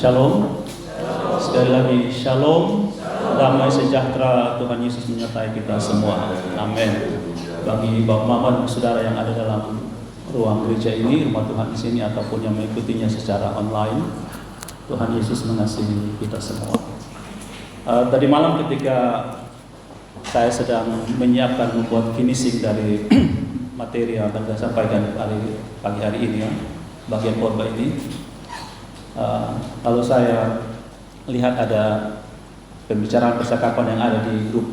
Shalom. Sekali lagi shalom. Damai sejahtera Tuhan Yesus menyertai kita semua. Amin. Bagi bapak-bapak saudara yang ada dalam ruang gereja ini, rumah Tuhan di sini ataupun yang mengikutinya secara online, Tuhan Yesus mengasihi kita semua. Tadi malam ketika saya sedang menyiapkan membuat finishing dari materi yang akan saya sampaikan pagi hari ini, bagian khotbah ini, lalu saya lihat ada pembicaraan percakapan yang ada di grup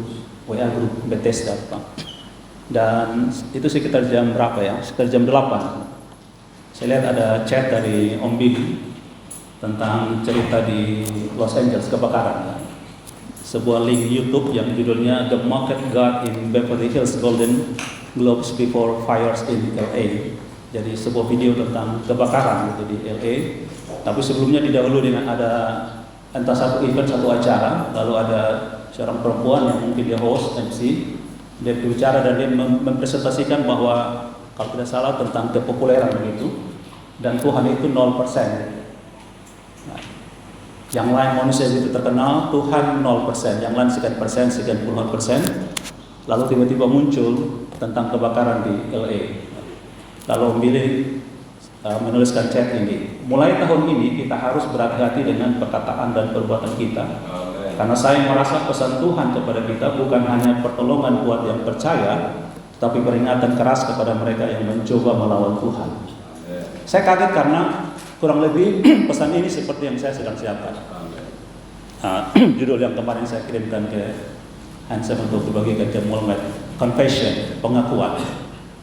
WA grup Bethesda, dan itu sekitar jam berapa ya? Sekitar jam 8. Saya lihat ada chat dari Om Billy tentang cerita di Los Angeles kebakaran, ya. Sebuah link YouTube yang judulnya The Market Guard in Beverly Hills Golden Globes Before Fires in LA. Jadi sebuah video tentang kebakaran gitu di LA. Tapi sebelumnya didahului dengan ada entah satu event, satu acara, lalu ada seorang perempuan yang mungkin dia host, MC, dia berbicara dan dia mempresentasikan bahwa kalau tidak salah tentang kepopuleran begitu, dan Tuhan itu 0%. Nah, yang lain manusia itu terkenal, Tuhan 0%, yang lain sekian persen, sekian puluhan persen. Lalu tiba-tiba muncul tentang kebakaran di LA. Lalu memilih menuliskan chat ini. Mulai tahun ini kita harus berhati-hati dengan perkataan dan perbuatan kita. Karena saya merasa pesan Tuhan kepada kita bukan hanya pertolongan buat yang percaya, tapi peringatan keras kepada mereka yang mencoba melawan Tuhan. Saya kaget karena kurang lebih pesan ini seperti yang saya sedang siapkan. Judul yang kemarin saya kirimkan ke Hansen untuk dibagikan ke Mulmet, Confession, pengakuan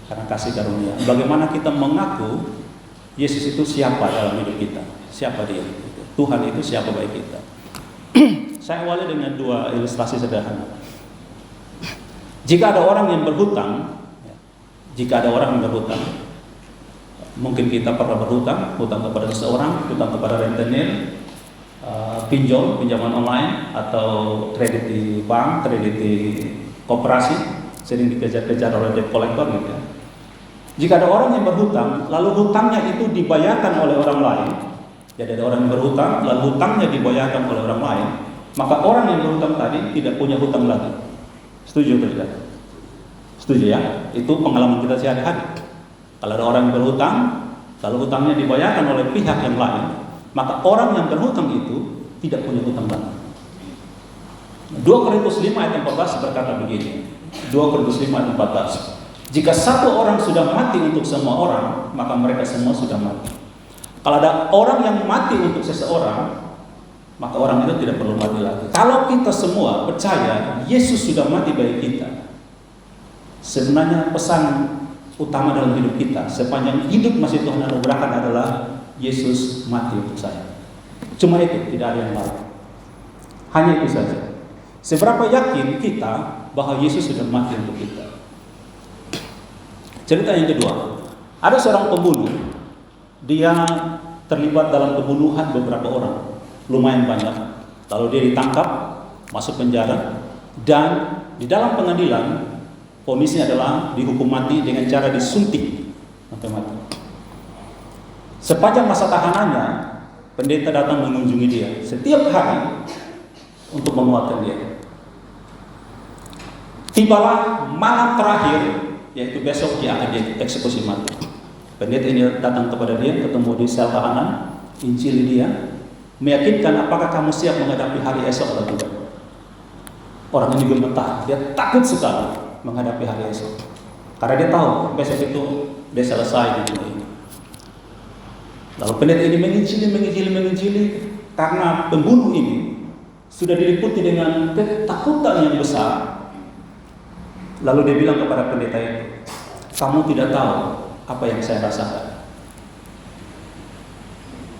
karena kasih karunia. Bagaimana kita mengaku Yesus itu siapa dalam hidup kita? Siapa dia? Tuhan itu siapa bagi kita? Saya awali dengan dua ilustrasi sederhana. Jika ada orang yang berhutang, mungkin kita pernah berhutang, hutang kepada seseorang, hutang kepada rentenir, pinjaman online, atau kredit di bank, kredit di koperasi, sering dikejar-kejar oleh debt collector gitu ya. Jika ada orang yang berhutang, lalu hutangnya itu dibayarkan oleh orang lain, jadi ada orang yang berhutang, lalu hutangnya dibayarkan oleh orang lain, maka orang yang berhutang tadi tidak punya hutang lagi. Setuju atau tidak? Setuju ya? Itu pengalaman kita sehari-hari. Kalau ada orang yang berhutang, lalu hutangnya dibayarkan oleh pihak yang lain, maka orang yang berhutang itu tidak punya hutang lagi. 2 Korintus 5 ayat 14 berkata begini. 2 Korintus 5 ayat 14. Jika satu orang sudah mati untuk semua orang, maka mereka semua sudah mati. Kalau ada orang yang mati untuk seseorang, maka orang itu tidak perlu mati lagi. Kalau kita semua percaya Yesus sudah mati bagi kita, sebenarnya pesan utama dalam hidup kita sepanjang hidup masih Tuhan anugerahkan adalah Yesus mati untuk saya. Cuma itu, tidak ada yang lain. Hanya itu saja. Seberapa yakin kita bahwa Yesus sudah mati untuk kita? Cerita yang kedua, ada seorang pembunuh, dia terlibat dalam pembunuhan beberapa orang, lumayan banyak. Lalu dia ditangkap, masuk penjara, dan di dalam pengadilan, vonisnya adalah dihukum mati dengan cara disuntik sampai mati. Sepanjang masa tahanannya, pendeta datang mengunjungi dia setiap hari untuk menguatkan dia. Tibalah malam terakhir, yaitu besok dia akan dieksekusi mati. Pendeta ini datang kepada dia, ketemu di sel tahanan, injili dia, meyakinkan apakah kamu siap menghadapi hari esok atau tidak. Orang ini gemetar, dia takut sekali menghadapi hari esok, karena dia tahu besok itu dia selesai di dunia ini. Lalu pendeta ini menginjili, karena pembunuh ini sudah diliputi dengan ketakutan yang besar. Lalu dia bilang kepada pendeta itu, kamu tidak tahu apa yang saya rasakan.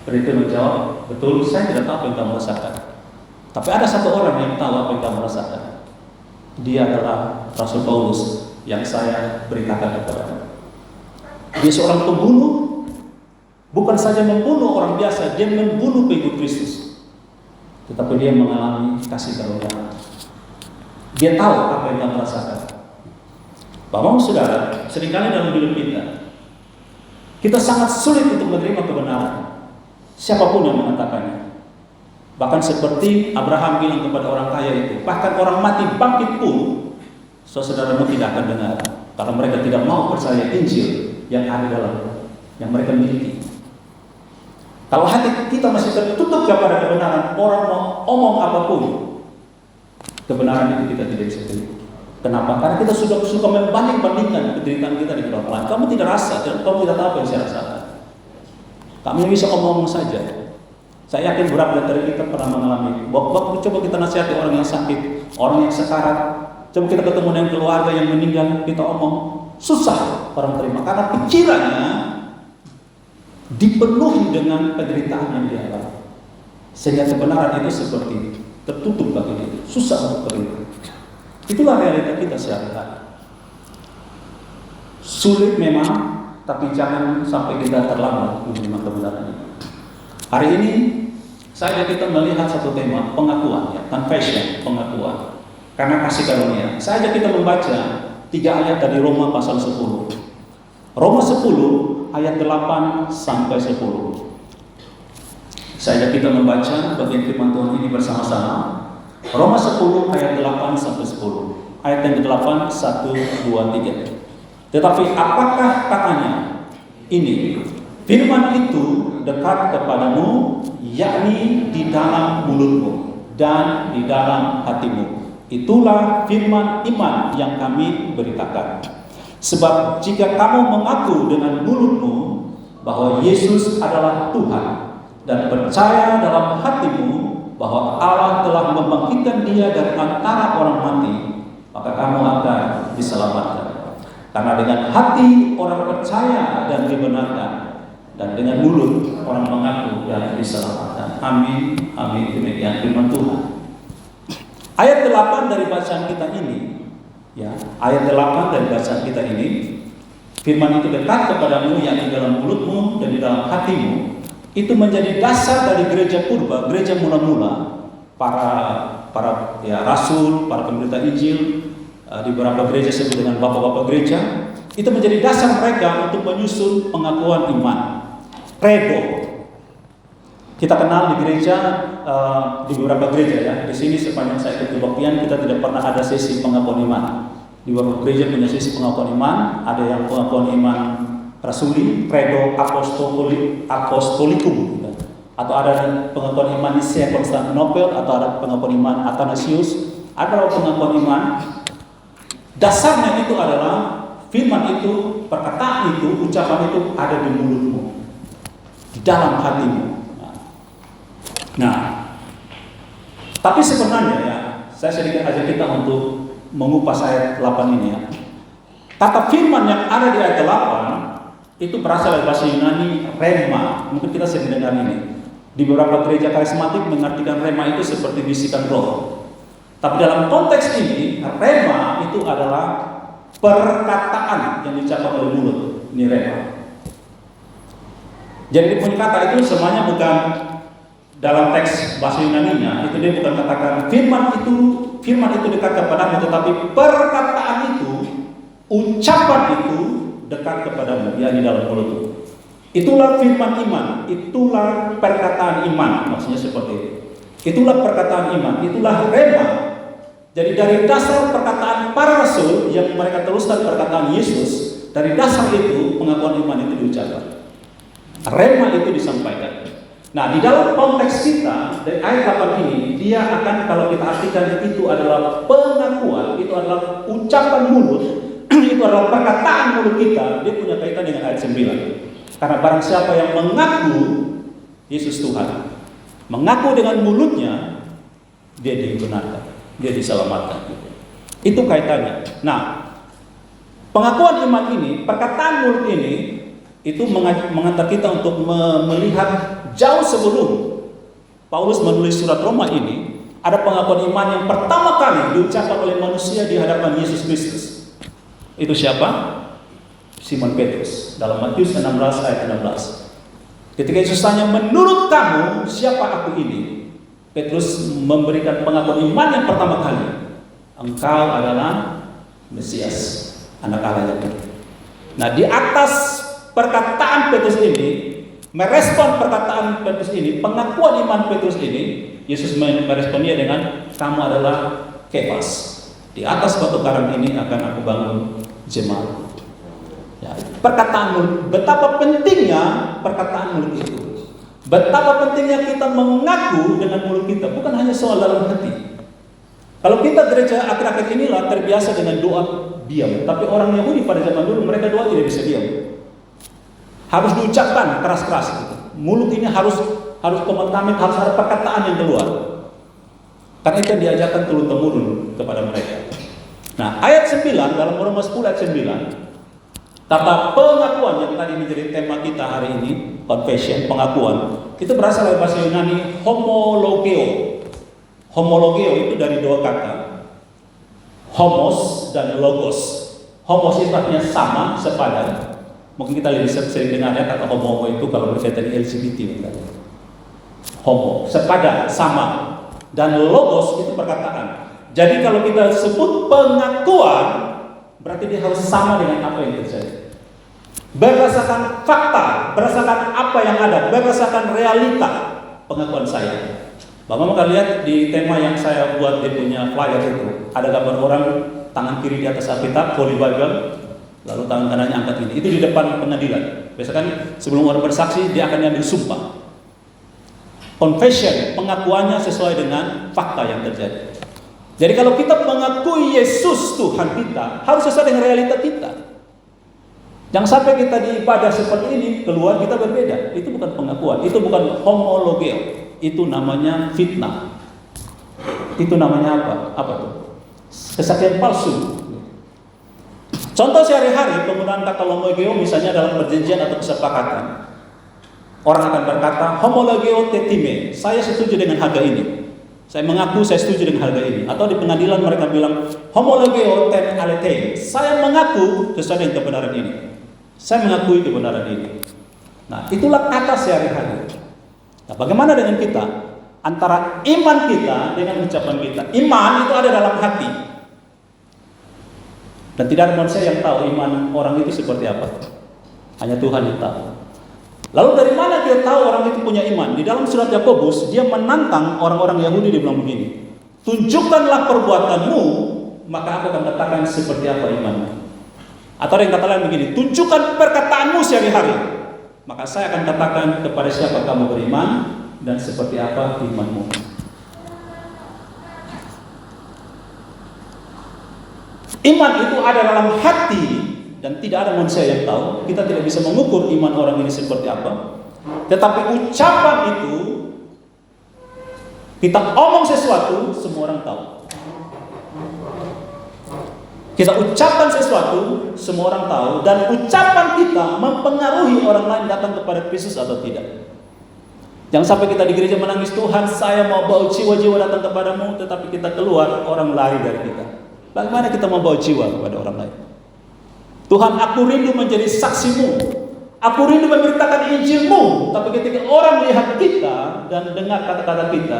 Pendeta menjawab, betul, saya tidak tahu apa yang kamu rasakan. Tapi ada satu orang yang tahu apa yang kamu rasakan. Dia adalah Rasul Paulus yang saya beritakan kepada. Dia seorang pembunuh, bukan saja membunuh orang biasa, dia membunuh pengikut Kristus. Tetapi dia mengalami kasih karunia. Dia tahu apa yang kamu rasakan. Bapak saudara, seringkali dalam hidup kita sangat sulit untuk menerima kebenaran. Siapapun yang mengatakannya. Bahkan seperti Abraham bilang kepada orang kaya itu, bahkan orang mati bangkit pun saudaramu tidak akan dengar, karena mereka tidak mau percaya Injil yang ada dalam yang mereka miliki. Kalau hati kita masih tertutup kepada kebenaran, orang mau omong apapun, kebenaran itu kita tidak bisa terima. Kenapa? Karena kita sudah suka membanding-bandingkan penderitaan kita dengan orang lain. Kamu tidak rasa, kamu tidak tahu apa yang saya rasakan. Kamu bisa omong-omong saja. Saya yakin beberapa dari kita pernah mengalami. Waktu coba kita nasihati orang yang sakit, orang yang sekarat. Coba kita ketemu dengan keluarga yang meninggal, kita omong, susah orang terima. Karena pikirannya dipenuhi dengan penderitaan yang dia alami. Sehingga kebenaran itu seperti tertutup bagi dia, susah untuk terima. Itulah realita kita sehari-hari. Sulit memang, tapi jangan sampai kita terlambat menerima kebenaran ini. Hari ini saya kita melihat satu tema pengakuan, ya, confession, pengakuan. Karena kasih karunia. Saya kita membaca 3 ayat dari Roma pasal 10. Roma 10 ayat 8 sampai 10. Saya kita membaca bagian firman Tuhan ini bersama-sama. Roma 10 ayat 8 sampai 10. Ayat yang ke-8, 1, 2, 3. Tetapi apakah katanya? Ini firman itu dekat kepadamu, yakni di dalam mulutmu dan di dalam hatimu. Itulah firman iman yang kami beritakan. Sebab jika kamu mengaku dengan mulutmu bahwa Yesus adalah Tuhan dan percaya dalam hatimu bahwa Allah telah membangkitkan dia dari antara orang mati, maka kamu akan diselamatkan. Karena dengan hati orang percaya dan dibenarkan, dan dengan mulut orang mengaku dan diselamatkan. Amin, amin. Demikian firman Tuhan. Ayat 8 dari bacaan kita ini, ya, ayat 8 dari bacaan kita ini, firman itu dekat kepadamu, yang di dalam mulutmu dan di dalam hatimu. Itu menjadi dasar dari gereja purba, gereja mula-mula, para ya, rasul, para pemberita Injil, di beberapa gereja disebut dengan bapak-bapak gereja. Itu menjadi dasar mereka untuk menyusun pengakuan iman, credo. Kita kenal di gereja, di beberapa gereja, ya. Di sini sepanjang saya ikut kebaktian, kita tidak pernah ada sesi pengakuan iman. Di beberapa gereja punya sesi pengakuan iman, ada yang pengakuan iman rasuli, credo apostolikum, gitu. Atau ada pengakuan iman Nicea Konstantinopel, atau ada pengakuan iman Athanasius. Ada pengakuan iman. Dasarnya itu adalah firman itu, perkataan itu, ucapan itu ada di mulutmu, di dalam hatimu. Nah, tapi sebenarnya, ya, saya sedikit ajak kita untuk mengupas ayat 8 ini, ya. Kata firman yang ada di ayat 8 itu berasal dari bahasa Yunani rema. Mungkin kita sering dengar ini. Di beberapa gereja karismatik mengartikan rema itu seperti bisikan roh. Tapi dalam konteks ini, rema itu adalah perkataan yang diucapkan oleh mulut. Ini rema. Jadi punya kata itu semuanya bukan dalam teks bahasa Yunaninya, itu dia bukan katakan firman itu dekat kepadamu, tetapi perkataan itu, ucapan itu dekat kepadamu, ya, di dalam mulutmu. Itulah firman iman, itulah perkataan iman, maksudnya seperti itu. Itulah perkataan iman, itulah rema. Jadi dari dasar perkataan para rasul yang mereka teruskan perkataan Yesus, dari dasar itu pengakuan iman itu diucapkan. Rema itu disampaikan. Nah, di dalam konteks kita dari ayat 8 ini, dia akan, kalau kita artikan, itu adalah pengakuan, itu adalah ucapan mulut, itu adalah perkataan mulut kita. Dia punya kaitan dengan ayat 9. Karena barang siapa yang mengaku Yesus Tuhan, mengaku dengan mulutnya, dia dibenarkan, dia diselamatkan. Itu kaitannya. Nah, pengakuan iman ini, perkataan mulut ini, itu mengantar kita untuk melihat jauh sebelum Paulus menulis surat Roma ini. Ada pengakuan iman yang pertama kali diucapkan oleh manusia di hadapan Yesus Kristus. Itu siapa? Simon Petrus. Dalam Matius 16 ayat 16. Ketika Yesus tanya, menurut kamu siapa aku ini? Petrus memberikan pengakuan iman yang pertama kali. Engkau adalah Mesias, anak Allah yang baik. Nah, di atas perkataan Petrus ini, merespon perkataan Petrus ini, pengakuan iman Petrus ini, Yesus meresponnya dengan, kamu adalah Kefas. Di atas batu karang ini akan aku bangun jemaat. Ya, perkataan mulut, betapa pentingnya perkataan mulut itu. Betapa pentingnya kita mengaku dengan mulut kita, bukan hanya soal dalam hati. Kalau kita gereja akhir-akhir inilah terbiasa dengan doa diam, tapi orang Yahudi pada zaman dulu mereka doa tidak bisa diam. Harus diucapkan keras-keras gitu. Mulut ini harus komat-kamit, harus ada perkataan yang keluar. Karena itu yang diajarkan turun-temurun kepada mereka. Nah, ayat 9 dalam Roma 10 ayat 9, kata pengakuan yang tadi menjadi tema kita hari ini, confession, pengakuan, itu berasal dari bahasa Yunani homologeo. Homologeo itu dari dua kata, homos dan logos. Homos itu artinya sama, sepadan. Mungkin kita lebih sering dengar ya kata homo itu kalau berkaitan LGBT. Homo, sepadan, sama. Dan logos itu perkataan. Jadi kalau kita sebut pengakuan, berarti dia harus sama dengan apa yang terjadi. Berdasarkan fakta, berdasarkan apa yang ada, berdasarkan realita pengakuan saya. Bapak akan lihat di tema yang saya buat di punya flyer itu, ada gambar orang tangan kiri di atas Alkitab, Holy Bible, lalu tangan kanannya angkat ini. Itu di depan pengadilan. Biasanya kan sebelum orang bersaksi dia akan diambil sumpah. Confession, pengakuannya sesuai dengan fakta yang terjadi. Jadi kalau kita mengakui Yesus Tuhan kita, harus sesuai dengan realita kita. Jangan sampai kita di ibadah seperti ini, keluar kita berbeda. Itu bukan pengakuan, itu bukan homologeo. Itu namanya fitnah. Itu namanya apa? Apa tuh? Kesaksian palsu. Contoh sehari-hari penggunaan kata homologeo misalnya dalam perjanjian atau kesepakatan. Orang akan berkata, homologeo tetime, saya setuju dengan harga ini. Saya mengaku saya setuju dengan harga ini. Atau di pengadilan mereka bilang, homologeo ten alethein, saya mengaku sesuai dengan kebenaran ini. Saya mengakui kebenaran ini. Nah, itulah kata sehari-hari. Nah, bagaimana dengan kita? Antara iman kita dengan ucapan kita. Iman itu ada dalam hati. Dan tidak ada manusia yang tahu iman orang itu seperti apa. Hanya Tuhan yang tahu. Lalu dari mana dia tahu orang itu punya iman? Di dalam surat Yakobus, dia menantang orang-orang Yahudi, dia bilang begini, tunjukkanlah perbuatanmu, maka aku akan katakan seperti apa imanmu. Atau yang kata lain begini, tunjukkan perkataanmu sehari-hari, maka saya akan katakan kepada siapa kamu beriman dan seperti apa imanmu. Iman itu ada dalam hati dan tidak ada manusia yang tahu. Kita tidak bisa mengukur iman orang ini seperti apa. Tetapi ucapan itu, kita omong sesuatu, semua orang tahu. Kita ucapkan sesuatu, semua orang tahu, dan ucapan kita mempengaruhi orang lain datang kepada Kristus atau tidak. Jangan sampai kita di gereja menangis, Tuhan saya mau bawa jiwa-jiwa datang kepadamu, tetapi kita keluar, orang lari dari kita. Bagaimana kita mau bawa jiwa kepada orang lain? Tuhan, aku rindu menjadi saksimu, aku rindu memberitakan Injilmu, tapi ketika orang lihat kita dan dengar kata-kata kita,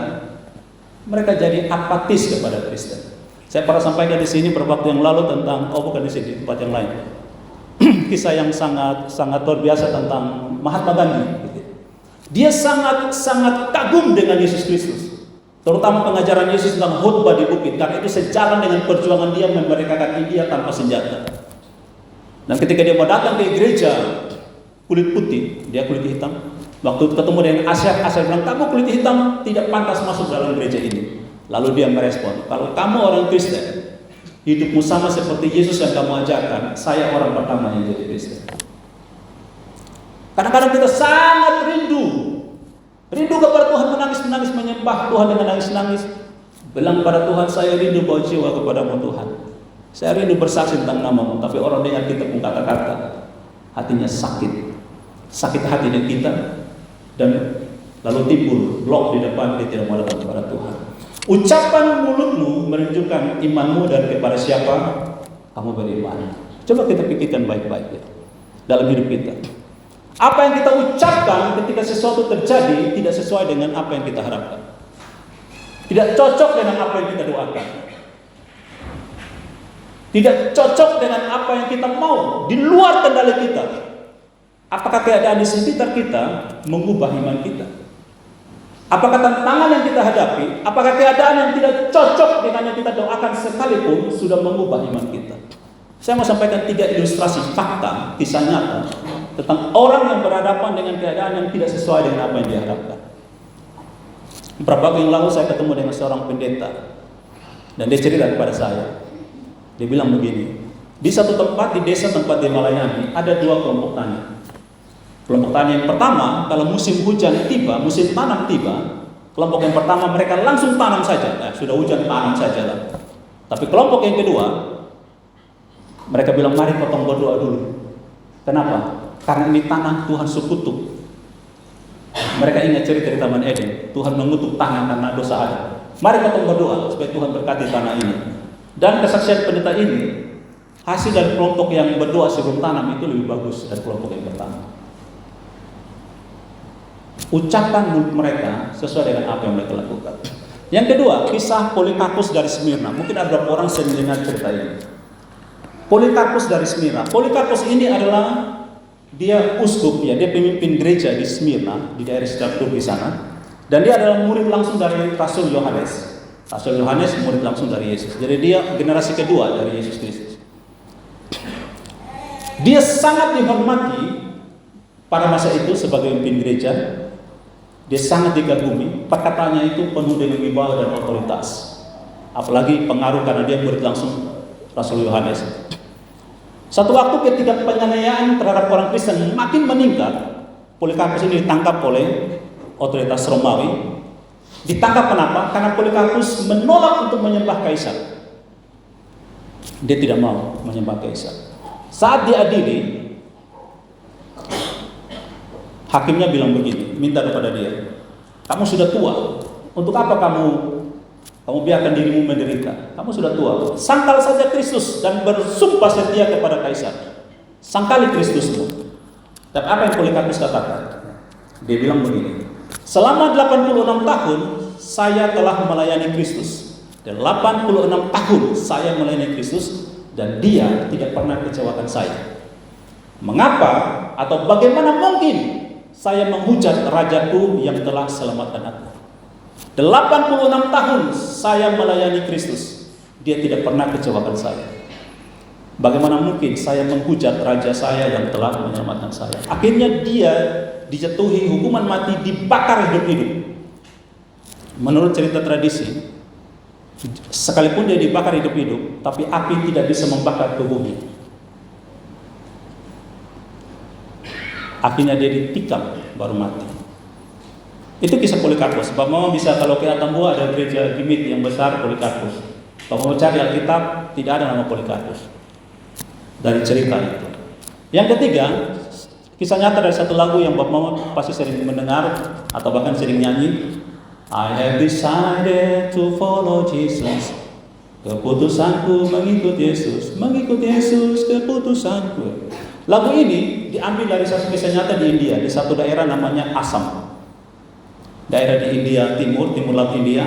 mereka jadi apatis kepada Kristen. Saya pernah sampaikan di sini beberapa waktu yang lalu tentang, bukan di sini, di tempat yang lain. Kisah yang sangat luar biasa tentang Mahatma Gandhi. Dia sangat kagum dengan Yesus Kristus, terutama pengajaran Yesus tentang khotbah di bukit, karena itu sejalan dengan perjuangan dia memerdekakan India tanpa senjata. Dan ketika dia mau datang ke gereja kulit putih, dia kulit hitam. Waktu ketemu dengan Asyaf bilang, kamu kulit hitam tidak pantas masuk dalam gereja ini. Lalu dia merespon, kalau kamu orang Kristen, hidupmu sama seperti Yesus yang kamu ajarkan, saya orang pertama yang jadi Kristen. Kadang-kadang kita sangat rindu kepada Tuhan, menangis menyembah Tuhan dengan nangis-nangis. Bilang pada Tuhan, saya rindu bawa jiwa kepadamu Tuhan. Saya rindu bersaksi tentang namamu, tapi orang dengar kita pun kata-kata, hatinya sakit hati dengan kita, dan lalu timbul blok di depan, dia tidak mau datang kepada Tuhan. Ucapan mulutmu menunjukkan imanmu dan kepada siapa kamu beriman. Coba kita pikirkan baik-baik ya, dalam hidup kita. Apa yang kita ucapkan ketika sesuatu terjadi tidak sesuai dengan apa yang kita harapkan, tidak cocok dengan apa yang kita doakan, tidak cocok dengan apa yang kita mau, di luar kendali kita. Apakah keadaan di sekitar kita mengubah iman kita? Apakah tantangan yang kita hadapi, apakah keadaan yang tidak cocok dengan yang kita doakan sekalipun sudah mengubah iman kita? Saya mau sampaikan 3 ilustrasi fakta, kisah nyata tentang orang yang berhadapan dengan keadaan yang tidak sesuai dengan apa yang diharapkan. Beberapa waktu yang lalu saya ketemu dengan seorang pendeta, dan dia cerita kepada saya. Dia bilang begini, di satu tempat di desa tempat dia melayani ada 2 kelompok tani. Kelompok tani yang pertama, kalau musim hujan tiba, musim tanam tiba, kelompok yang pertama mereka langsung tanam saja. Sudah hujan tanam saja lah. Tapi kelompok yang kedua, mereka bilang mari potong berdoa dulu. Kenapa? Karena ini tanah Tuhan sekutuk. Mereka ingat cerita di Taman Eden, Tuhan mengutuk tanah karena dosa Adam. Mari potong berdoa supaya Tuhan berkati tanah ini. Dan kesaksian pendeta ini, hasil dari kelompok yang berdoa sebelum tanam itu lebih bagus dari kelompok yang pertama. Ucapan mulut mereka sesuai dengan apa yang mereka lakukan. Yang kedua, kisah Polikarpus dari Smyrna. Mungkin ada beberapa orang yang mendengar cerita ini. Polikarpus dari Smyrna. Polikarpus ini adalah dia uskup, ya, dia pemimpin gereja di Smyrna, di daerah sekitar Turki sana. Dan dia adalah murid langsung dari Rasul Yohanes. Rasul Yohanes murid langsung dari Yesus. Jadi dia generasi kedua dari Yesus Kristus. Dia sangat dihormati pada masa itu sebagai pemimpin gereja. Dia sangat dikagumi, perkataannya itu penuh dengan wibawa dan otoritas. Apalagi pengaruh karena dia murid langsung Rasul Yohanes. Satu waktu ketika penganiayaan terhadap orang Kristen makin meningkat, Polikarpus ini ditangkap oleh otoritas Romawi. Ditangkap kenapa? Karena Polikarpus menolak untuk menyembah kaisar. Dia tidak mau menyembah kaisar. Saat diadili, hakimnya bilang begini, minta kepada dia, kamu sudah tua, untuk apa kamu biarkan dirimu menderita? Kamu sudah tua, sangkal saja Kristus dan bersumpah setia kepada kaisar. Sangkali Kristusmu. Dan apa yang Polikarpus katakan? Dia bilang begini, selama 86 tahun saya telah melayani Kristus. Dan 86 tahun saya melayani Kristus dan dia tidak pernah kecewakan saya. Mengapa atau bagaimana mungkin saya menghujat rajaku yang telah selamatkan aku? 86 tahun saya melayani Kristus, dia tidak pernah kecewakan saya. Bagaimana mungkin saya menghujat raja saya yang telah menyelamatkan saya? Akhirnya dia dijatuhi hukuman mati, dibakar hidup-hidup. Menurut cerita tradisi, sekalipun dia dibakar hidup-hidup, tapi api tidak bisa membakar tubuhnya. Akhirnya dia ditikam baru mati. Itu kisah Polikarpus. Bapak Mama bisa, kalau ke Atambua ada gereja Gimit yang besar Polikarpus. Bapak mau cari Alkitab, tidak ada nama Polikarpus dari cerita itu. Yang ketiga, kisah nyata dari satu lagu yang Bapak Mama pasti sering mendengar atau bahkan sering nyanyi. I have decided to follow Jesus. Keputusanku mengikut Yesus, keputusanku. Lagu ini diambil dari satu kisah nyata di India, di satu daerah namanya Assam. Daerah di India timur laut India,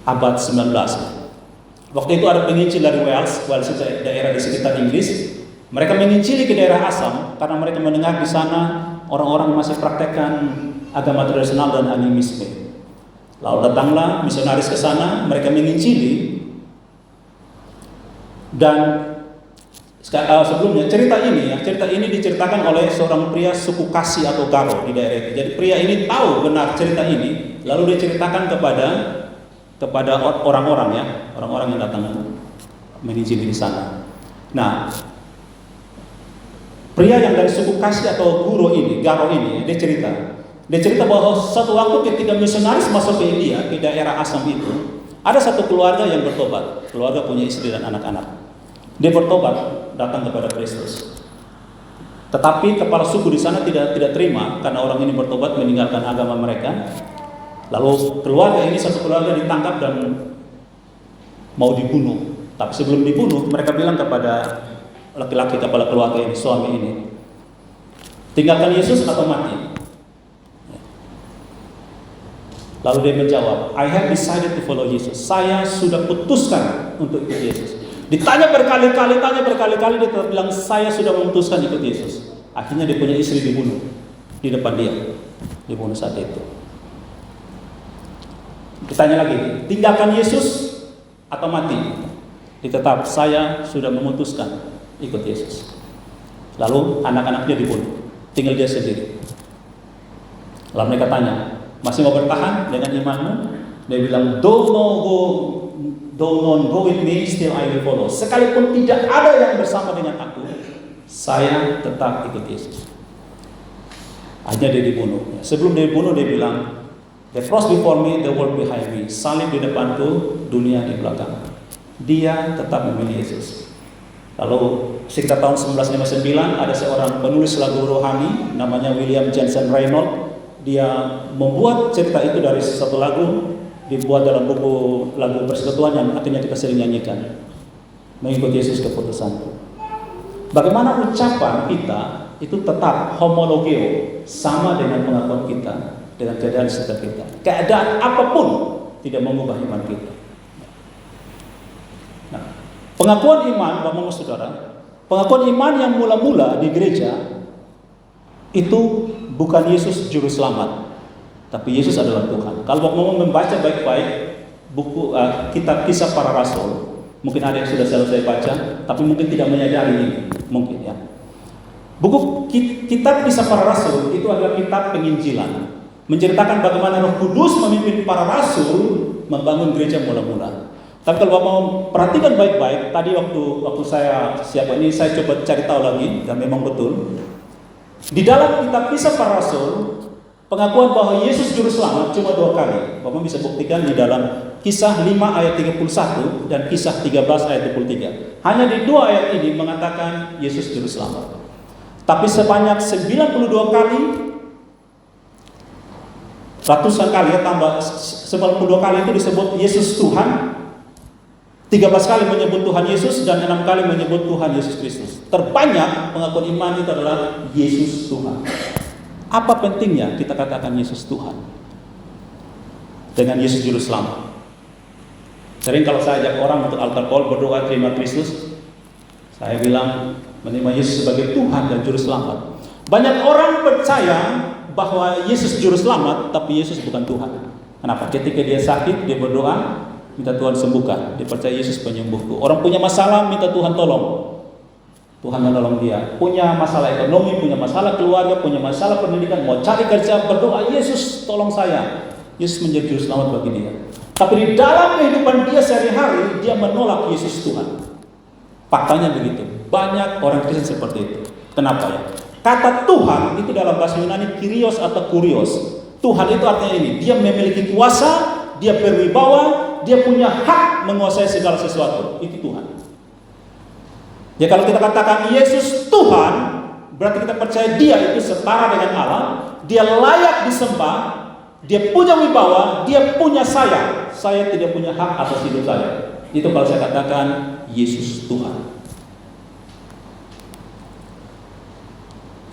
abad 19. Waktu itu ada penginjil dari Wales itu daerah di sekitar Inggris. Mereka menginjili ke daerah Assam karena mereka mendengar di sana orang-orang masih praktekkan agama tradisional dan animisme. Lalu datanglah misionaris ke sana, mereka menginjili. Dan sebelumnya cerita ini diceritakan oleh seorang pria suku Kasi atau Garo di daerah itu. Jadi pria ini tahu benar cerita ini, lalu dia ceritakan kepada orang-orang yang datang menginjili di sana. Nah, pria yang dari suku Kasi atau Garo ini, dia cerita bahwa suatu waktu ketika misionaris masuk ke India, ke daerah Assam itu, ada satu keluarga yang bertobat. Keluarga punya istri dan anak-anak. Dia bertobat, datang kepada Kristus. Tetapi kepala suku di sana tidak terima karena orang ini bertobat meninggalkan agama mereka. Lalu satu keluarga ditangkap dan mau dibunuh. Tapi sebelum dibunuh, mereka bilang kepada laki-laki kepala keluarga ini, suami ini, tinggalkan Yesus atau mati. Lalu dia menjawab, I have decided to follow Jesus. Saya sudah putuskan untuk ikut Yesus. Ditanya berkali-kali, dia tetap bilang, saya sudah memutuskan ikut Yesus. Akhirnya dia punya istri dibunuh di depan dia, dibunuh saat itu. Ditanya lagi, tinggalkan Yesus atau mati? Ditetap, saya sudah memutuskan ikut Yesus. Lalu anak-anaknya dibunuh, tinggal dia sendiri. Lalu mereka tanya, masih mau bertahan dengan imanmu? Dia bilang, though none go with me, still I will follow. Sekalipun tidak ada yang bersama dengan aku, saya tetap ikut Yesus. Akhirnya dia dibunuh. Sebelum dia dibunuh, dia bilang, the cross before me, the world behind me. Salib di depanku, dunia di belakang. Dia tetap memilih Yesus. Lalu sekitar tahun 1959 ada seorang penulis lagu rohani namanya William Jensen Reynolds. Dia membuat cerita itu dari satu lagu, dibuat dalam buku lagu persekutuan yang akhirnya kita sering nyanyikan. Mengikut Yesus keputusanku. Bagaimana ucapan kita itu tetap homologeo, sama dengan pengakuan kita, dengan keadaan sekitar kita. Keadaan apapun tidak mengubah iman kita. Nah, pengakuan iman, Bapak-Ibu Saudara, pengakuan iman yang mula-mula di gereja itu bukan Yesus juru selamat, tapi Yesus adalah Tuhan. Kalau Bapak membaca baik-baik buku kitab Kisah Para Rasul, mungkin ada yang sudah selesai baca, tapi mungkin tidak menyadari ini, mungkin ya. Buku kitab Kisah Para Rasul itu adalah kitab penginjilan, menceritakan bagaimana Roh Kudus memimpin para rasul membangun gereja mula-mula. Tapi kalau Bapak mau perhatikan baik-baik, tadi waktu saya siap ini saya coba cari tahu lagi, dan memang betul. Di dalam kitab Kisah Para Rasul, pengakuan bahwa Yesus juru selamat cuma 2 kali. Bapak bisa buktikan di dalam Kisah 5 ayat 31 dan Kisah 13 ayat 23. Hanya di 2 ayat ini mengatakan Yesus juru selamat. Tapi sebanyak 92 kali, ratusan kali ya, tambah 92 kali itu disebut Yesus Tuhan, 13 kali menyebut Tuhan Yesus, dan 6 kali menyebut Tuhan Yesus Kristus. Terbanyak pengakuan iman itu adalah Yesus Tuhan. Apa pentingnya kita katakan Yesus Tuhan dengan Yesus juru selamat? Sering kalau saya ajak orang untuk altar call berdoa terima Kristus, saya bilang menerima Yesus sebagai Tuhan dan juru selamat. Banyak orang percaya bahwa Yesus juru selamat, tapi Yesus bukan Tuhan. Kenapa? Ketika dia sakit, dia berdoa minta Tuhan sembuhkan. Dia percaya Yesus penyembuhku. Orang punya masalah, minta Tuhan tolong. Tuhan menolong dia. Punya masalah ekonomi, punya masalah keluarga, punya masalah pendidikan, mau cari kerja, berdoa, Yesus tolong saya. Yesus menjadi juru selamat bagi dia. Tapi di dalam kehidupan dia sehari-hari, dia menolak Yesus Tuhan. Faktanya begitu. Banyak orang Kristen seperti itu. Kenapa ya? Kata Tuhan itu dalam bahasa Yunani kyrios atau kurios. Tuhan itu artinya ini, dia memiliki kuasa, dia berwibawa, dia punya hak menguasai segala sesuatu. Itu Tuhan. Ya kalau kita katakan Yesus Tuhan, berarti kita percaya dia itu setara dengan Allah, dia layak disembah, dia punya wibawa, dia punya saya. Saya tidak punya hak atas hidup saya. Itu kalau saya katakan Yesus Tuhan.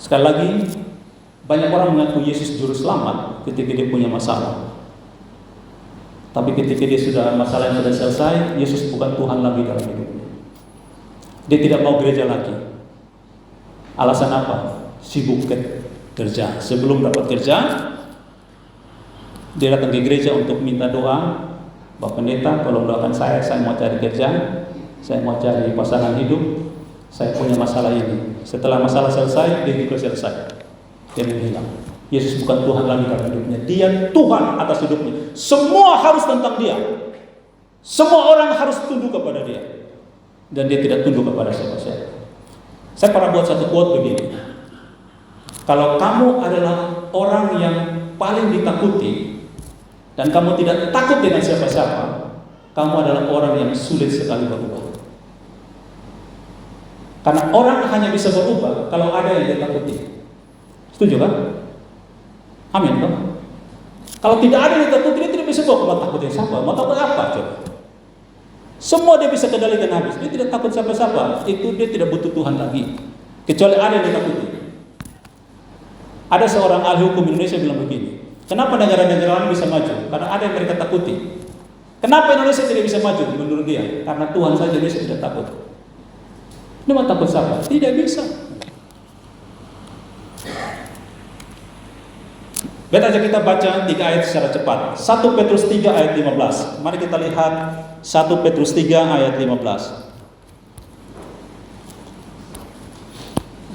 Sekali lagi, banyak orang mengaku Yesus juru selamat ketika dia punya masalah. Tapi ketika dia sudah masalah yang sudah selesai, Yesus bukan Tuhan lagi dalam hidupnya. Dia tidak mau gereja lagi. Alasan apa? Sibuk kerja. Sebelum dapat kerja, dia datang ke gereja untuk minta doa. Bapak Pendeta, tolong doakan saya mau cari kerja, saya mau cari pasangan hidup, saya punya masalah ini. Setelah masalah selesai, dia juga selesai. Dia menghilang. Yesus bukan Tuhan lagi dalam hidupnya. Dia Tuhan atas hidupnya. Semua harus tentang dia. Semua orang harus tunduk kepada dia. Dan dia tidak tunduk kepada siapa-siapa. Saya pernah buat satu quote begini. Kalau kamu adalah orang yang paling ditakuti, dan kamu tidak takut dengan siapa-siapa, kamu adalah orang yang sulit sekali berubah. Karena orang hanya bisa berubah kalau ada yang ditakuti. Setuju kan? Amin kan? Kalau tidak ada yang ditakuti, dia tidak bisa berubah. Mau takutin siapa? Mau takut apa? Coba. Semua dia bisa kendalikan habis. Dia tidak takut siapa-siapa. Itu dia tidak butuh Tuhan lagi. Kecuali ada yang ditakuti. Ada seorang ahli hukum Indonesia bilang begini. Kenapa negara-negara lain bisa maju? Karena ada yang mereka takuti. Kenapa Indonesia tidak bisa maju? Menurut dia, karena Tuhan saja dia tidak takut. Dia mau takut siapa? Tidak bisa. Baik aja kita baca 3 ayat secara cepat. 1 Petrus 3 ayat 15. Mari kita lihat 1 Petrus 3 ayat 15.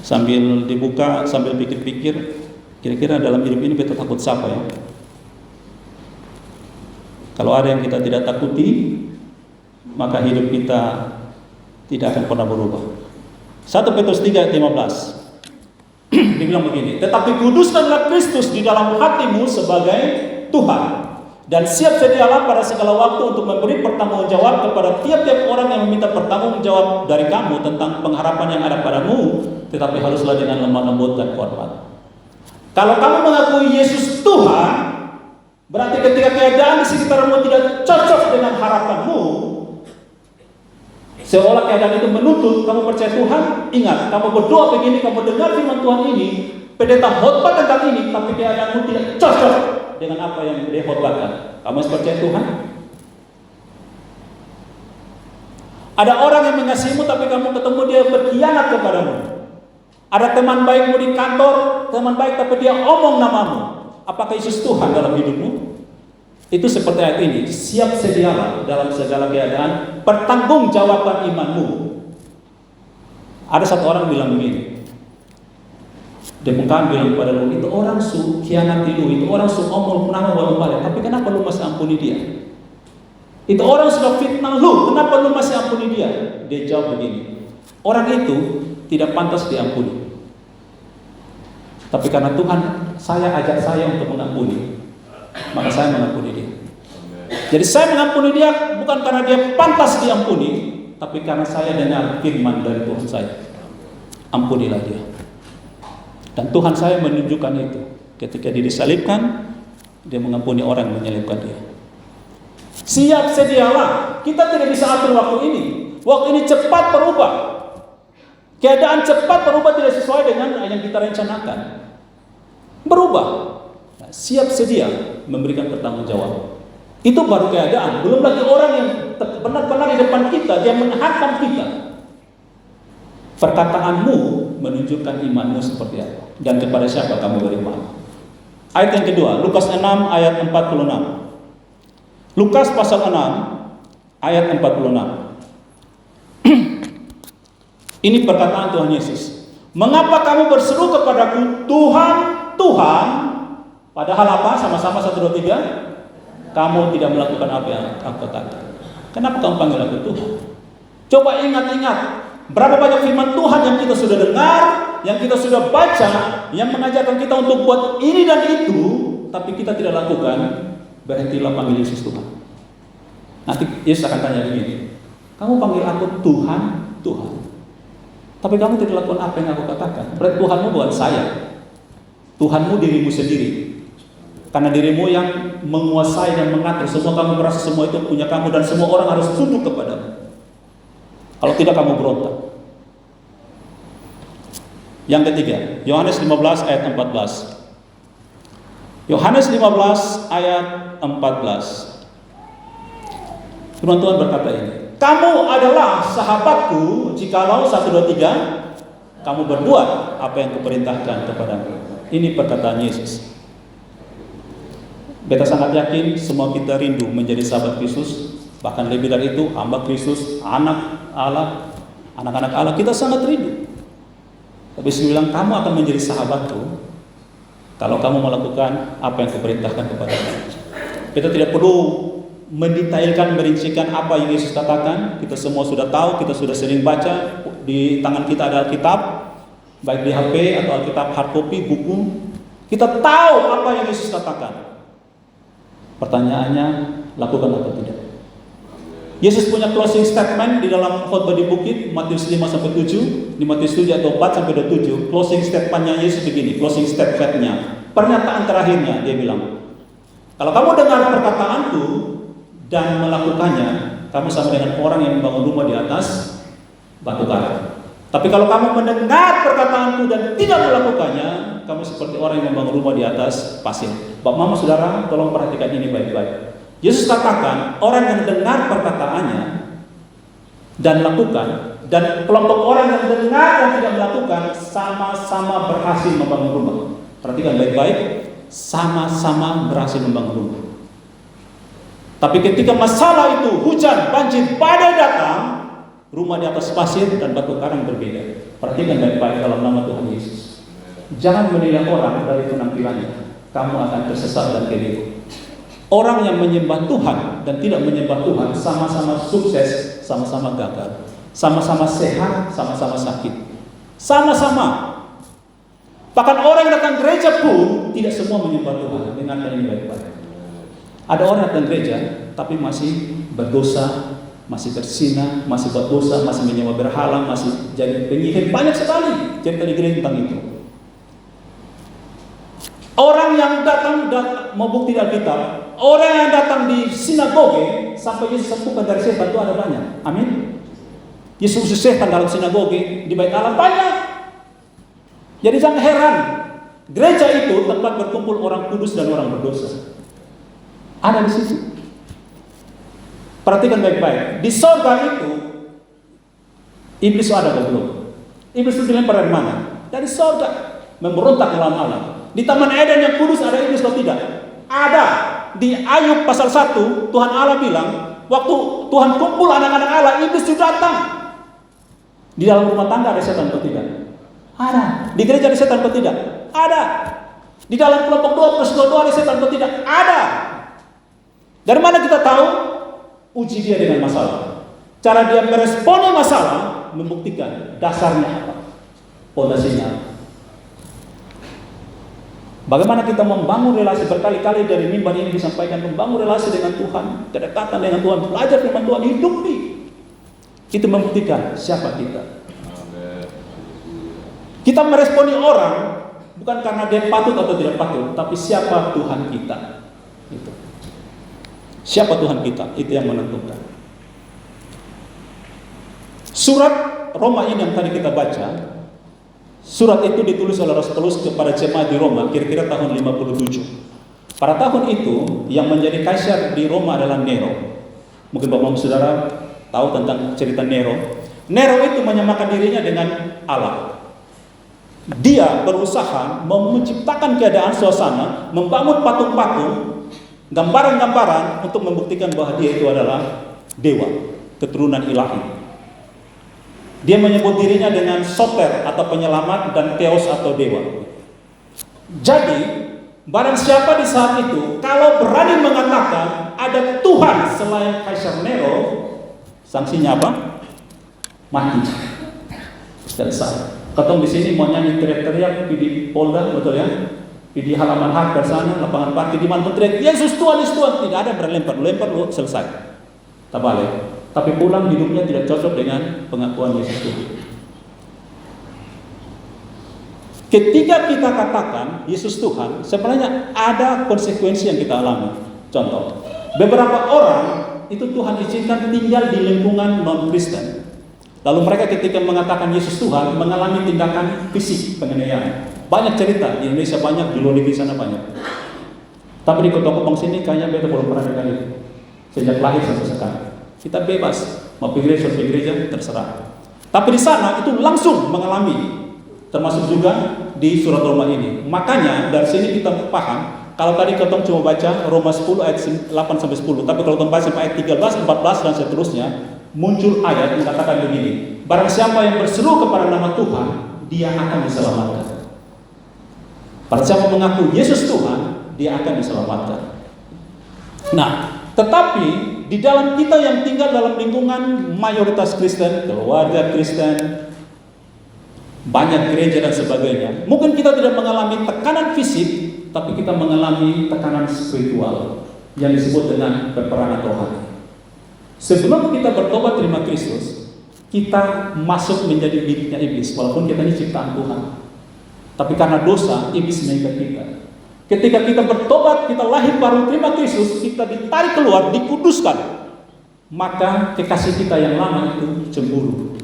Sambil dibuka, sambil pikir-pikir, kira-kira dalam hidup ini kita takut siapa ya? Kalau ada yang kita tidak takuti, maka hidup kita tidak akan pernah berubah. 1 Petrus 3 ayat 15. Dibilang begini, tetapi kuduskanlah Kristus di dalam hatimu sebagai Tuhan, dan siap sedialah pada segala waktu untuk memberi pertanggungjawab kepada tiap-tiap orang yang meminta pertanggungjawab dari kamu tentang pengharapan yang ada padamu, tetapi haruslah dengan lemah lembut dan hormat. Kalau kamu mengakui Yesus Tuhan, berarti ketika keadaan di sekitarmu tidak cocok dengan harapanmu, seolah keadaan itu menuntut kamu percaya Tuhan, ingat, kamu berdoa begini, kamu dengar firman Tuhan ini, pendeta khotbah tentang ini, tapi keadaanmu tidak cocok dengan apa yang dia khotbahkan. Kamu harus percaya Tuhan. Ada orang yang mengasihimu, tapi kamu ketemu dia berkhianat kepadamu. Ada teman baikmu di kantor, teman baik tapi dia omong namamu. Apakah Yesus Tuhan dalam hidupmu? Itu seperti ayat ini, siap sedialah dalam segala keadaan pertanggungjawaban imanmu. Ada satu orang bilang begini, dia bukan bilang kepada lu, itu orang su khianati lu, itu orang su omong nama bolak-balik, tapi kenapa lu masih ampuni dia? Itu orang sudah fitnah lu, kenapa lu masih ampuni dia? Dia jawab begini, orang itu tidak pantas diampuni, tapi karena Tuhan saya ajak saya untuk mengampuni, maka saya mengampuni dia. Jadi saya mengampuni dia bukan karena dia pantas diampuni, tapi karena saya dengar firman dari Tuhan saya. Ampunilah dia. Dan Tuhan saya menunjukkan itu. Ketika dia disalibkan, dia mengampuni orang yang menyalibkan dia. Siap sedialah. Kita tidak bisa atur waktu ini. Waktu ini cepat berubah. Keadaan cepat berubah tidak sesuai dengan yang kita rencanakan. Berubah. Nah, siap sedia memberikan pertanggungjawab. Itu baru keadaan. Belum lagi orang yang benar-benar di depan kita, dia menghantam kita. Perkataanmu menunjukkan imanmu seperti apa dan kepada siapa kamu beriman. Ayat yang kedua, Lukas 6 ayat 46. Lukas pasal 6 ayat 46. Ini perkataan Tuhan Yesus. Mengapa kamu berseru kepadaku Tuhan, Tuhan, padahal apa? Sama-sama 1, 2, 3. Kamu tidak melakukan apa yang aku katakan. Kenapa kamu panggil aku Tuhan? Coba ingat-ingat, berapa banyak firman Tuhan yang kita sudah dengar, yang kita sudah baca, yang mengajarkan kita untuk buat ini dan itu, tapi kita tidak lakukan. Berhentilah panggil Yesus Tuhan. Nanti Yesus akan tanya begini, kamu panggil aku Tuhan, Tuhan, tapi kamu tidak lakukan apa yang aku katakan. Berarti Tuhanmu bukan saya, Tuhanmu dirimu sendiri. Karena dirimu yang menguasai dan mengatur semua, kamu merasa semua itu punya kamu dan semua orang harus tunduk kepadamu. Kalau tidak kamu berontak. Yang ketiga, Yohanes 15 ayat 14. Yohanes 15 ayat 14. Firman Tuhan berkata ini, kamu adalah sahabatku jikalau 1, 2, 3 kamu berbuat apa yang kuperintahkan kepadamu. Ini perkataan Yesus. Beta sangat yakin semua kita rindu menjadi sahabat Kristus, bahkan lebih dari itu, hamba Kristus, anak Allah, anak-anak Allah, kita sangat rindu. Tapi Yesus bilang, kamu akan menjadi sahabatku kalau kamu melakukan apa yang kuperintahkan kepadamu. Kita tidak perlu mendetailkan, merincikan apa yang Yesus katakan. Kita semua sudah tahu, kita sudah sering baca. Di tangan kita ada Alkitab, baik di HP atau Alkitab hard copy, buku. Kita tahu apa yang Yesus katakan. Pertanyaannya, lakukan atau tidak? Yesus punya closing statement di dalam khotbah di bukit, Matius 5-7, di Matius 7 atau 4-27, closing statementnya Yesus begini, closing statementnya, pernyataan terakhirnya, dia bilang, kalau kamu dengar perkataanku dan melakukannya, kamu sama dengan orang yang membangun rumah di atas batu bara. Tapi kalau kamu mendengar perkataanku dan tidak melakukannya, kamu seperti orang yang membangun rumah di atas pasir. Bapak, Mama, Saudara, tolong perhatikan ini baik-baik. Yesus katakan, orang yang dengar perkataannya dan lakukan, dan kelompok orang yang dengar dan tidak melakukan, sama-sama berhasil membangun rumah. Perhatikan baik-baik. sama-sama berhasil membangun rumah. Tapi ketika masalah itu, hujan, banjir, badai datang, rumah di atas pasir dan batu karang berbeda. Perhatikan baik-baik dalam nama Tuhan Yesus. Jangan menilai orang dari penampilannya. Kamu akan tersesat dan keliru. Orang yang menyembah Tuhan dan tidak menyembah Tuhan sama-sama sukses, sama-sama gagal, sama-sama sehat, sama-sama sakit, sama-sama. Bahkan orang yang datang gereja pun tidak semua menyembah Tuhan. Dengarkan ini baik-baik. Ada orang yang datang gereja tapi masih berdosa, masih berzina, masih buat dosa, masih menyembah berhala, masih jadi penyihir. Banyak sekali cerita di gereja tentang itu. Orang yang datang mau bukti Alkitab, orang yang datang di sinagoge sampai Yesus sembuhkan dari setan itu ada banyak. Amin. Yesus setan dalam sinagoge di Bait Allah banyak. Jadi jangan heran, gereja itu tempat berkumpul orang kudus dan orang berdosa. Ada di situ. Perhatikan baik-baik. Di sorga itu iblis ada atau belum? Iblis itu dilempar dari mana? Dari sorga, memberontak melawan Allah. Di Taman Eden yang kudus ada iblis atau tidak? Ada. Di Ayub pasal 1 Tuhan Allah bilang, waktu Tuhan kumpul anak-anak Allah, iblis sudah datang. Di dalam rumah tangga ada setan atau tidak? Ada. Di gereja ada setan atau tidak? Ada. Di dalam kelompok 2+2 ada setan atau tidak? Ada. Dari mana kita tahu? Uji dia dengan masalah. Cara dia meresponi masalah membuktikan dasarnya apa, fondasinya apa. Bagaimana kita membangun relasi, berkali-kali dari mimbar ini disampaikan, membangun relasi dengan Tuhan, kedekatan dengan Tuhan, belajar firman Tuhan, hidupi. Itu membuktikan siapa kita. Kita meresponi orang bukan karena dia patut atau tidak patut, tapi siapa Tuhan kita. Itu. Siapa Tuhan kita, itu yang menentukan. Surat Roma ini yang tadi kita baca, surat itu ditulis oleh Rasul Paulus kepada jemaat di Roma kira-kira tahun 57. Pada tahun itu yang menjadi kaisar di Roma adalah Nero. Mungkin Bapak Saudara tahu tentang cerita Nero. Nero itu menyamakan dirinya dengan Allah. Dia berusaha menciptakan keadaan suasana, membangun patung-patung, gambaran-gambaran untuk membuktikan bahwa dia itu adalah dewa, keturunan ilahi. Dia menyebut dirinya dengan Soter atau penyelamat dan Theos atau dewa. Jadi, barang siapa di saat itu kalau berani mengatakan ada Tuhan selain Kaisar Nero, sanksinya apa? Mati. Selesai. Ketemu di sini mau nyanyi teriak-teriak di Polda, betul ya? Di halaman hak sana, lapangan parkir di mana pun teriak Yesus Tuhan, Yesus Tuhan, tidak ada berlempar lu selesai. Tak balik. Tapi pulang hidupnya tidak cocok dengan pengakuan Yesus Tuhan. Ketika kita katakan Yesus Tuhan, sebenarnya ada konsekuensi yang kita alami. Contoh, beberapa orang itu Tuhan izinkan tinggal di lingkungan non-Kristen. Lalu mereka ketika mengatakan Yesus Tuhan mengalami tindakan fisik penganiayaan. Banyak cerita di Indonesia, banyak di luar negeri sana banyak. Tapi di Kota Kupang sini kayaknya beta belum pernah dengar itu. Sejak lahir sampai sekarang. Kita bebas, mau pergi gereja terserah. Tapi di sana itu langsung mengalami, termasuk juga di surat Roma ini. Makanya dari sini kita paham, kalau tadi kita cuma baca Roma 10 ayat 8 sampai 10, tapi kalau kita baca sampai ayat 13, 14 dan seterusnya, muncul ayat yang mengatakan begini, barang siapa yang berseru kepada nama Tuhan, dia akan diselamatkan. Barang siapa mengaku Yesus Tuhan, dia akan diselamatkan. Nah, tetapi di dalam kita yang tinggal dalam lingkungan mayoritas Kristen, keluarga Kristen, banyak gereja dan sebagainya, mungkin kita tidak mengalami tekanan fisik, tapi kita mengalami tekanan spiritual yang disebut dengan peperangan rohani. Sebelum kita bertobat terima Kristus, kita masuk menjadi miliknya iblis, walaupun kita ini ciptaan Tuhan. Tapi karena dosa, iblis mengikat kita. Ketika kita bertobat, kita lahir baru terima Kristus, kita ditarik keluar, dikuduskan. Maka kekasih kita yang lama itu cemburu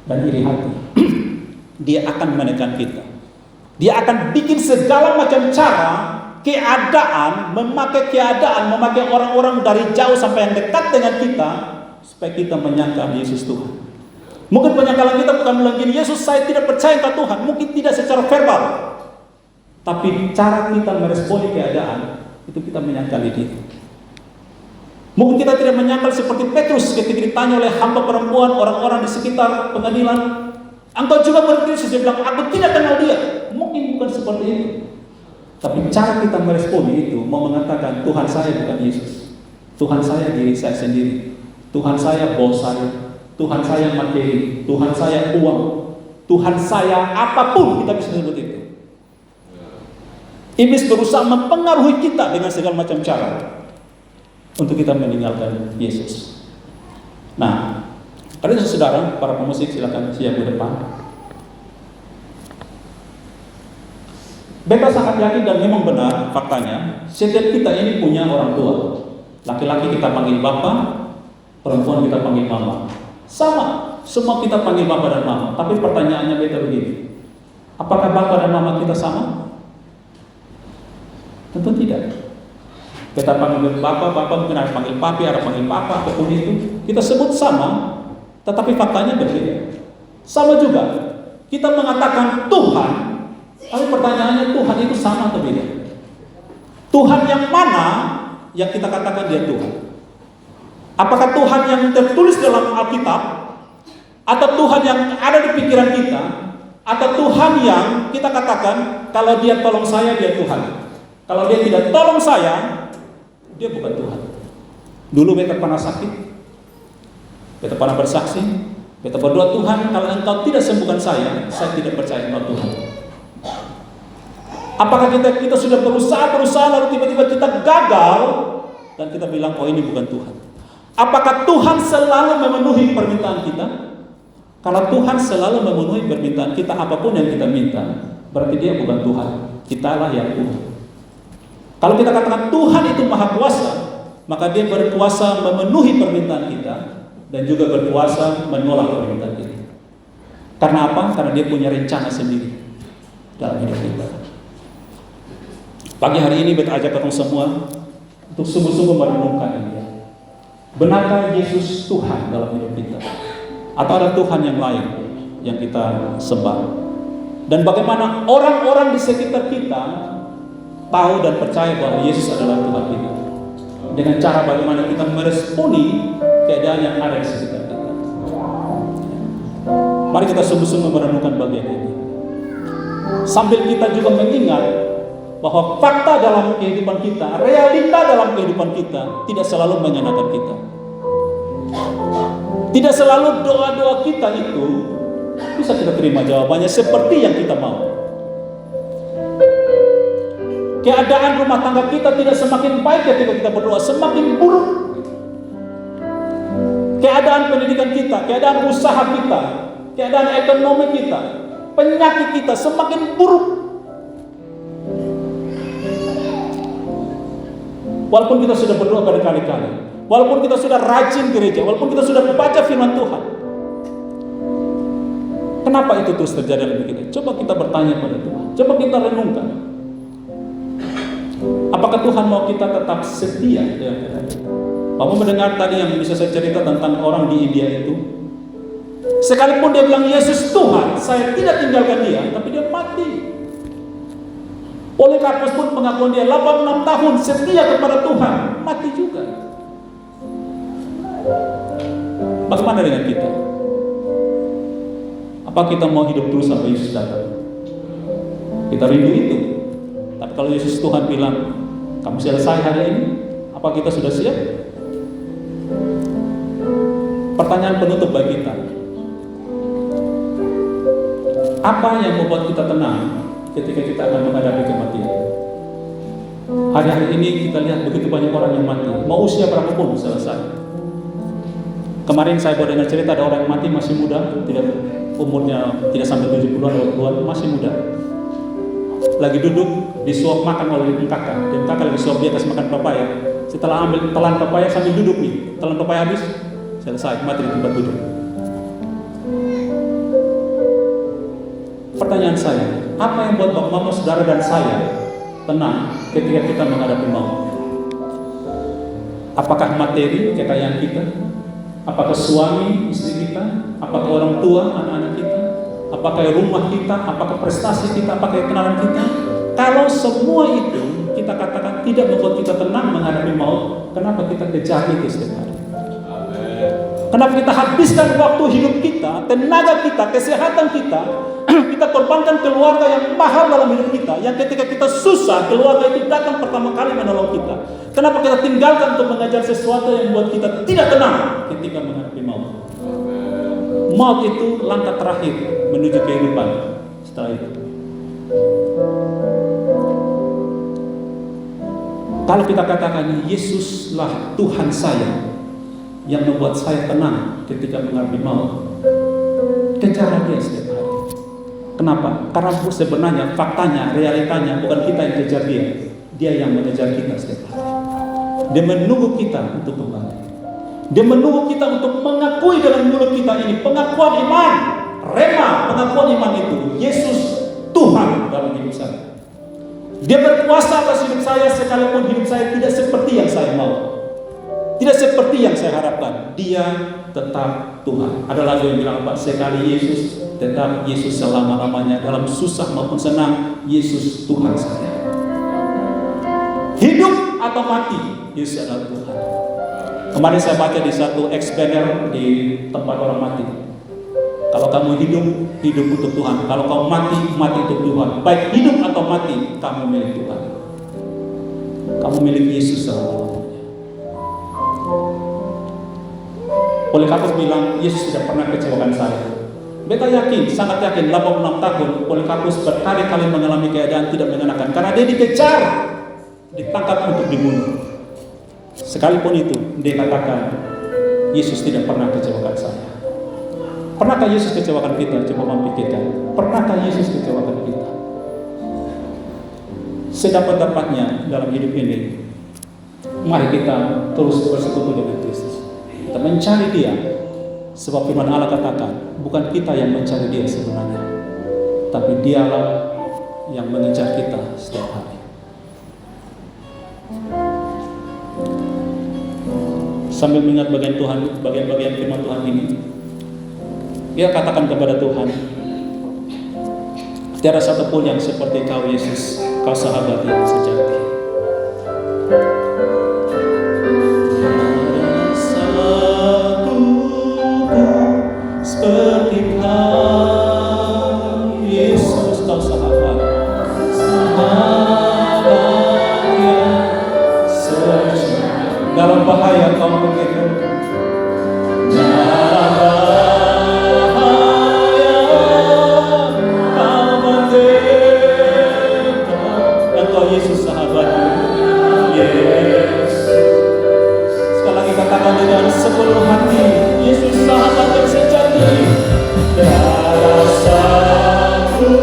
dan iri hati. Dia akan menekan kita. Dia akan bikin segala macam cara, memakai orang-orang dari jauh sampai yang dekat dengan kita, supaya kita menyangka Yesus Tuhan. Mungkin penyangkalan kita bukan bilang gini, Yesus saya tidak percaya ke Tuhan, mungkin tidak secara verbal. Tapi cara kita meresponi keadaan, itu kita menyangkali diri. Mungkin kita tidak menyangkal seperti Petrus ketika ditanya oleh hamba perempuan, orang-orang di sekitar pengadilan, engkau juga berkrisis, dia bilang, aku tidak kenal dia. Mungkin bukan seperti itu. Tapi cara kita meresponi itu mau mengatakan, Tuhan saya bukan Yesus. Tuhan saya diri saya sendiri. Tuhan saya bos saya. Tuhan saya materi. Tuhan saya uang. Tuhan saya apapun, kita bisa sebut itu. Iblis berusaha mempengaruhi kita dengan segala macam cara untuk kita meninggalkan Yesus. Nah, karena saudara, para pemusik silakan siap di depan. Beta sangat yakin dan memang benar faktanya, setiap kita ini punya orang tua. Laki-laki kita panggil bapak, perempuan kita panggil mama. Sama, semua kita panggil bapak dan mama. Tapi pertanyaannya beta begini, apakah bapak dan mama kita sama? Tentu tidak. Kita panggil bapak mungkin ada panggil papi, ada panggil papa, apapun itu. Kita sebut sama, tetapi faktanya berbeda. Sama juga, kita mengatakan Tuhan, tapi pertanyaannya Tuhan itu sama atau beda? Tuhan yang mana yang kita katakan dia Tuhan? Apakah Tuhan yang tertulis dalam Alkitab? Atau Tuhan yang ada di pikiran kita? Atau Tuhan yang kita katakan, kalau dia tolong saya, dia Tuhan. Kalau dia tidak tolong saya, dia bukan Tuhan. Dulu beta pernah sakit, beta pernah bersaksi, beta berdoa, Tuhan kalau engkau tidak sembuhkan saya tidak percaya engkau Tuhan. Apakah kita sudah berusaha lalu tiba-tiba kita gagal dan kita bilang, oh ini bukan Tuhan. Apakah Tuhan selalu memenuhi permintaan kita? Kalau Tuhan selalu memenuhi permintaan kita, apapun yang kita minta, berarti dia bukan Tuhan. Kitalah yang Tuhan. Kalau kita katakan Tuhan itu maha kuasa, maka dia berkuasa memenuhi permintaan kita dan juga berkuasa menolak permintaan kita. Karena apa? Karena dia punya rencana sendiri dalam hidup kita. Pagi hari ini beta ajak ketemu semua untuk sungguh-sungguh merenungkan ini. Benarkah Yesus Tuhan dalam hidup kita? Atau ada Tuhan yang lain yang kita sembah? Dan bagaimana orang-orang di sekitar kita tahu dan percaya bahwa Yesus adalah Tuhan kita, dengan cara bagaimana kita meresponi keadaan yang ada di sekitar kita. Mari kita sungguh-sungguh merenungkan bagian ini, sambil kita juga mengingat bahwa fakta dalam kehidupan kita, realita dalam kehidupan kita tidak selalu menyenangkan kita. Tidak selalu doa-doa kita itu bisa kita terima jawabannya seperti yang kita mau. Keadaan rumah tangga kita tidak semakin baik ketika kita berdoa, semakin buruk. Keadaan pendidikan kita, keadaan usaha kita, keadaan ekonomi kita, penyakit kita semakin buruk. Walaupun kita sudah berdoa berkali-kali, walaupun kita sudah rajin gereja, walaupun kita sudah baca firman Tuhan, kenapa itu terus terjadi dalam kita? Coba kita bertanya pada Tuhan, coba kita renungkan. Apakah Tuhan mau kita tetap setia dengan kita? Bapak mendengar tadi yang bisa saya cerita tentang orang di India itu. Sekalipun dia bilang Yesus Tuhan, saya tidak tinggalkan dia, tapi dia mati. Polikarpus pun pengakuan dia 86 tahun setia kepada Tuhan, mati juga. Bagaimana dengan kita? Apa kita mau hidup terus sampai Yesus datang? Kita rindu itu. Tapi kalau Yesus Tuhan bilang, kamu selesai hari ini, apa kita sudah siap? Pertanyaan penutup bagi kita, apa yang membuat kita tenang ketika kita akan menghadapi kematian? Hari-hari ini kita lihat begitu banyak orang yang mati, mau usia berapapun selesai. Kemarin saya baru dengar cerita ada orang yang mati masih muda, umurnya tidak sampai 70-an, 80-an, masih muda. Lagi duduk disuap makan oleh kakak, dan kakak lagi suap di atas makan papaya. Setelah ambil telan papaya sambil duduk nih, telan papaya habis, selesai, mati di tempat duduk. Pertanyaan saya, apa yang buat bapak mama, saudara dan saya tenang ketika kita menghadapi maut? Apakah materi kekayaan kita? Apakah suami istri kita? Apakah orang tua anak-anak kita? Apakah rumah kita? Apakah prestasi kita? Apakah kenalan kita? Kalau semua itu kita katakan tidak membuat kita tenang menghadapi maut, kenapa kita kejar itu setiap hari? Kenapa kita habiskan waktu hidup kita, tenaga kita, kesehatan kita, kita korbankan keluarga yang mahal dalam hidup kita, yang ketika kita susah, keluarga itu datang pertama kali menolong kita. Kenapa kita tinggalkan untuk mengajar sesuatu yang membuat kita tidak tenang ketika menghadapi maut? Maut itu langkah terakhir menuju kehidupan. Setelah itu, kalau kita katakan Yesuslah Tuhan saya yang membuat saya tenang ketika menghadapi maut, kejar Dia setiap hari. Kenapa? Karena sebenarnya faktanya, realitanya bukan kita yang kejar Dia, Dia yang mengejar kita setiap hari. Dia menunggu kita untuk kembali. Dia menunggu kita untuk mengakui dalam mulut kita ini pengakuan iman, rema, pengakuan iman itu Yesus Tuhan dalam hidup saya. Dia berkuasa atas hidup saya sekalipun hidup saya tidak seperti yang saya mau, tidak seperti yang saya harapkan. Dia tetap Tuhan. Ada lagu yang bilang apa? Sekali Yesus, tetap Yesus selama-lamanya. Dalam susah maupun senang, Yesus Tuhan saya. Hidup atau mati, Yesus adalah Tuhan. Kemarin saya baca di satu ex-banner di tempat orang mati. Kalau kamu hidup, hidup untuk Tuhan. Kalau kamu mati, mati untuk Tuhan. Baik hidup atau mati, kamu milik Tuhan. Kamu milik Yesus selama-lamanya. Polikarpus bilang, Yesus tidak pernah kecewakan saya. Beta yakin, sangat yakin, 86 tahun, Polikarpus berkali-kali mengalami keadaan tidak mengenakan. Karena dia dikejar, ditangkap untuk dibunuh. Sekalipun itu, dia katakan, Yesus tidak pernah kecewakan saya. Pernahkah Yesus kecewakan kita? Coba memikirkan. Pernahkah Yesus kecewakan kita? Sedapat-dapatnya dalam hidup ini, mari kita terus bersekutu dengan Kristus. Kita mencari Dia. Sebab firman Allah katakan, bukan kita yang mencari Dia sebenarnya, tapi Dialah yang mengejar kita setiap hari. Sambil mengingat bagian firman Tuhan ini, dia katakan kepada Tuhan, tiada satupun yang seperti Kau Yesus, Kau sahabat yang sejati. Tiada satupun seperti Kau Yesus, Kau sahabat yang sejati. Dalam bahaya Kau begitu. Yesus sahabatku, Yesus. Sekali lagi katakan dengan sepenuh hati, Yesus sahabat yang sejati. Tiada satupun